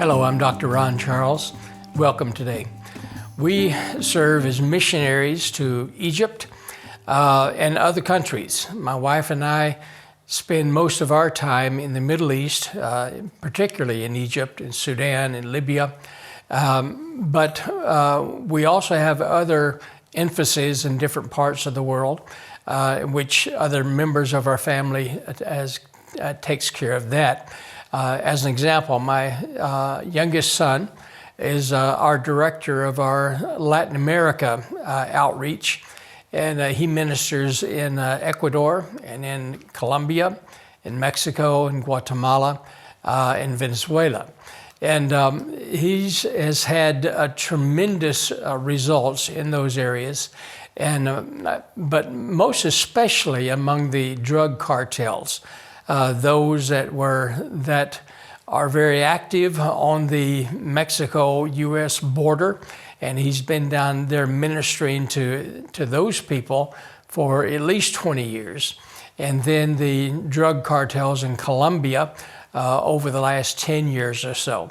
Hello, I'm Dr. Ron Charles. Welcome today. We serve as missionaries to Egypt and other countries. My wife and I spend most of our time in the Middle East, particularly in Egypt and Sudan and Libya. But we also have other emphases in different parts of the world, which other members of our family takes care of that. As an example, my youngest son is our director of our Latin America outreach, and he ministers in Ecuador and in Colombia, in Mexico, and Guatemala, and Venezuela. And he has had tremendous results in those areas, and but most especially among the drug cartels. Those that are very active on the Mexico-U.S. border, and he's been down there ministering to those people for at least 20 years. And then the drug cartels in Colombia over the last 10 years or so.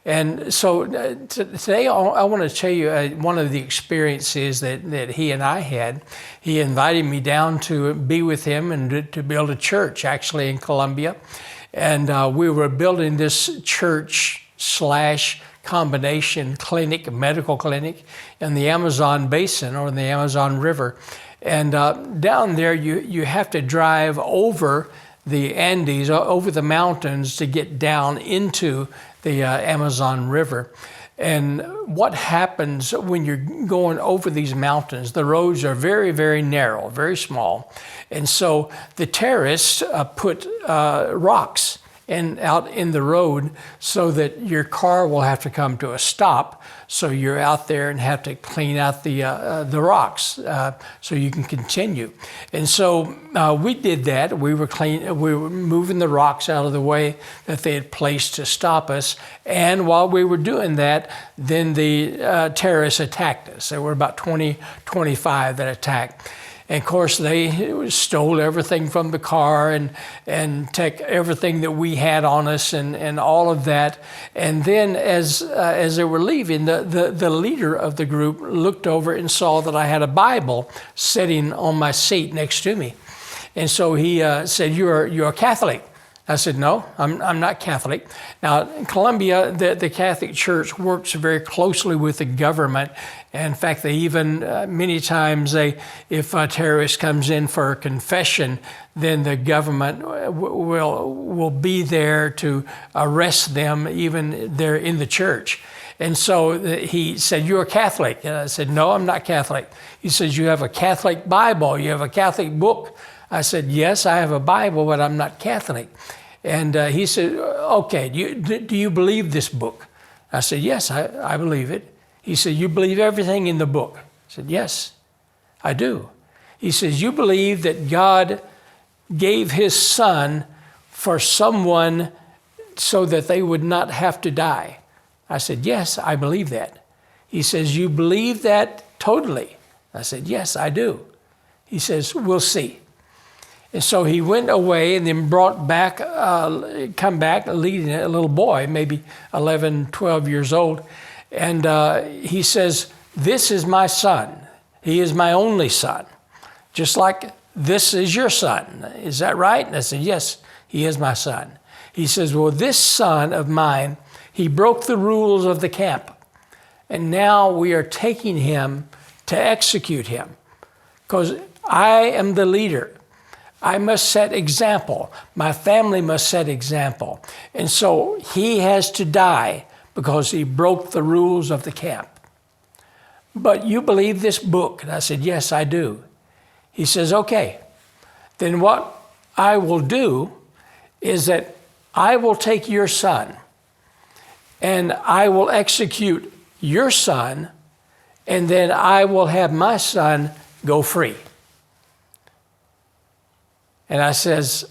And so today I want to tell you one of the experiences that he and I had. He invited me down to be with him and to build a church actually in Colombia. And we were building this church / combination clinic, medical clinic in the Amazon basin or in the Amazon River. And down there you have to drive over the Andes, over the mountains to get down into the Amazon River. And what happens when you're going over these mountains, the roads are very, very narrow, very small. And so the terrorists put rocks out in the road so that your car will have to come to a stop. So you're out there and have to clean out the rocks so you can continue. And so we did that. We were moving the rocks out of the way that they had placed to stop us. And while we were doing that, then the terrorists attacked us. There were about 25 that attacked. And of course, they stole everything from the car and took everything that we had on us and all of that. And then as they were leaving, the leader of the group looked over and saw that I had a Bible sitting on my seat next to me. And so he said, you're a Catholic. I said, no, I'm not Catholic. Now, in Colombia, the Catholic Church works very closely with the government. In fact, they even, many times, if a terrorist comes in for a confession, then the government will be there to arrest them, even there in the church. And so he said, you're a Catholic. And I said, no, I'm not Catholic. He says, you have a Catholic Bible, you have a Catholic book. I said, yes, I have a Bible, but I'm not Catholic. And he said, okay, do you believe this book? I said, yes, I believe it. He said, you believe everything in the book? I said, yes, I do. He says, you believe that God gave his son for someone so that they would not have to die? I said, yes, I believe that. He says, you believe that totally? I said, yes, I do. He says, we'll see. And so he went away and then come back leading a little boy, maybe 11, 12 years old. And he says, this is my son. He is my only son. Just like this is your son. Is that right? And I said, yes, he is my son. He says, well, this son of mine, he broke the rules of the camp. And now we are taking him to execute him because I am the leader. I must set example. My family must set example. And so he has to die because he broke the rules of the camp. But you believe this book? And I said, yes, I do. He says, okay, then what I will do is that I will take your son and I will execute your son, and then I will have my son go free. And I says,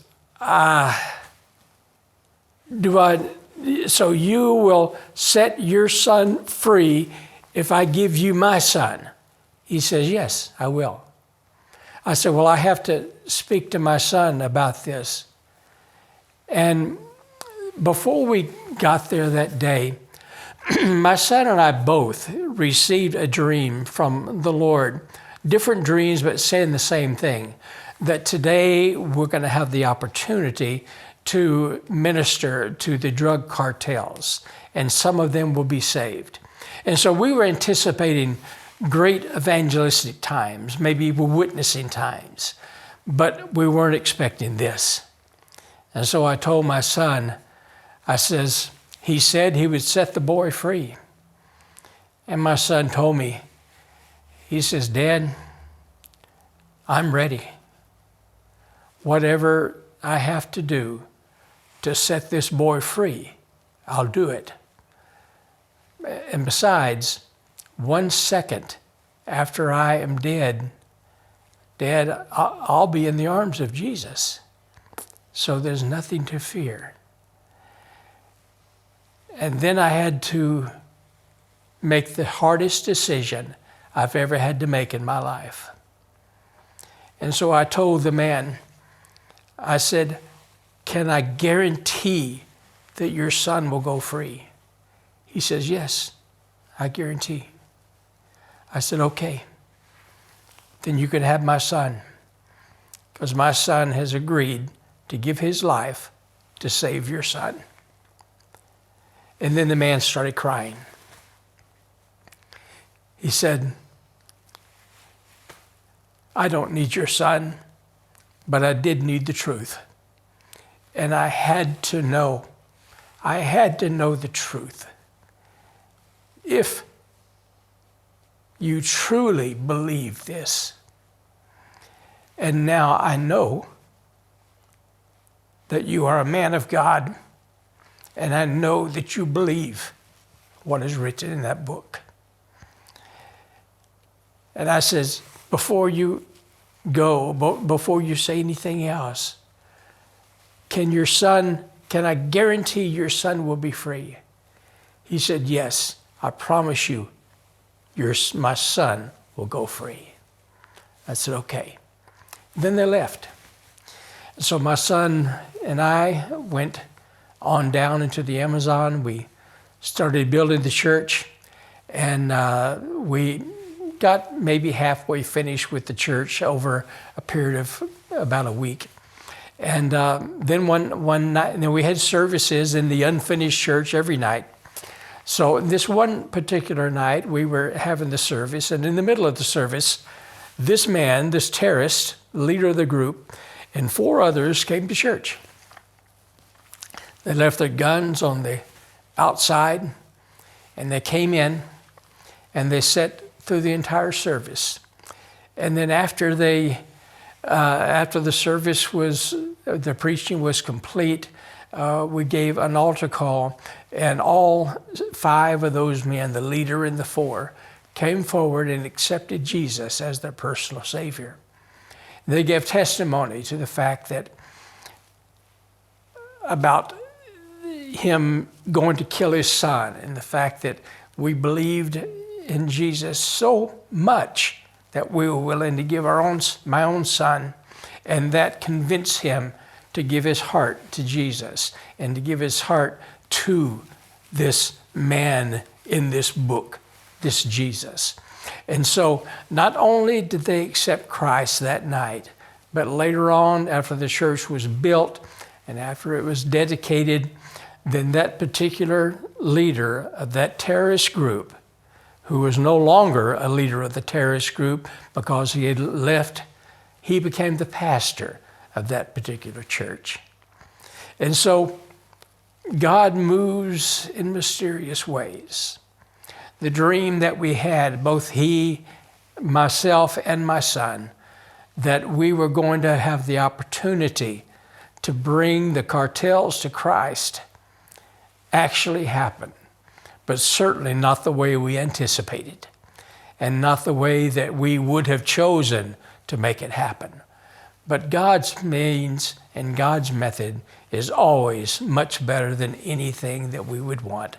so you will set your son free if I give you my son? He says, yes, I will. I said, well, I have to speak to my son about this. And before we got there that day, my son and I both received a dream from the Lord, different dreams, but saying the same thing, that today we're going to have the opportunity to minister to the drug cartels, and some of them will be saved. And so we were anticipating great evangelistic times, maybe witnessing times, but we weren't expecting this. And so I told my son, he said he would set the boy free. And my son told me, he says, Dad, I'm ready. Whatever I have to do to set this boy free, I'll do it. And besides, 1 second after I am dead, Dad, I'll be in the arms of Jesus. So there's nothing to fear. And then I had to make the hardest decision I've ever had to make in my life. And so I told the man, I said, can I guarantee that your son will go free? He says, yes, I guarantee. I said, okay, then you can have my son, because my son has agreed to give his life to save your son. And then the man started crying. He said, I don't need your son, but I did need the truth. And I had to know the truth. If you truly believe this, and now I know that you are a man of God, and I know that you believe what is written in that book. And I says, before you go, before you say anything else, can I guarantee your son will be free? He said, yes, I promise you, my son will go free. I said, okay. Then they left. So my son and I went on down into the Amazon. We started building the church, and we got maybe halfway finished with the church over a period of about a week. And then one night, and then we had services in the unfinished church every night. So this one particular night, we were having the service, and in the middle of the service, this man, this terrorist, leader of the group, and 4 others came to church. They left their guns on the outside, and they came in, and they sat through the entire service. And then after the service the preaching was complete, we gave an altar call, and all 5 of those men, the leader and the 4, came forward and accepted Jesus as their personal Savior. They gave testimony to the fact that about him going to kill his son, and the fact that we believed in Jesus so much that we were willing to give my own son, and that convinced him to give his heart to Jesus and to give his heart to this man in this book, this Jesus. And so not only did they accept Christ that night, but later on, after the church was built and after it was dedicated, then that particular leader of that terrorist group, who was no longer a leader of the terrorist group because he had left, he became the pastor of that particular church. And so God moves in mysterious ways. The dream that we had, both he, myself, and my son, that we were going to have the opportunity to bring the cartels to Christ, actually happened, but certainly not the way we anticipated, and not the way that we would have chosen to make it happen. But God's means and God's method is always much better than anything that we would want.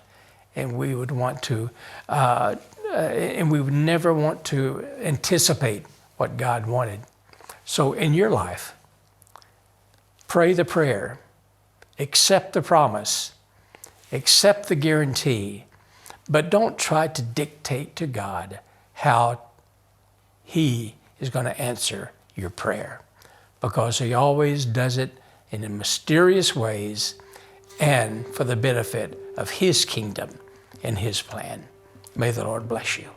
And we would want to, and we would never want to anticipate what God wanted. So in your life, pray the prayer, accept the promise, accept the guarantee, But don't try to dictate to God how He is going to answer your prayer, because He always does it in mysterious ways and for the benefit of His kingdom and His plan. May the Lord bless you.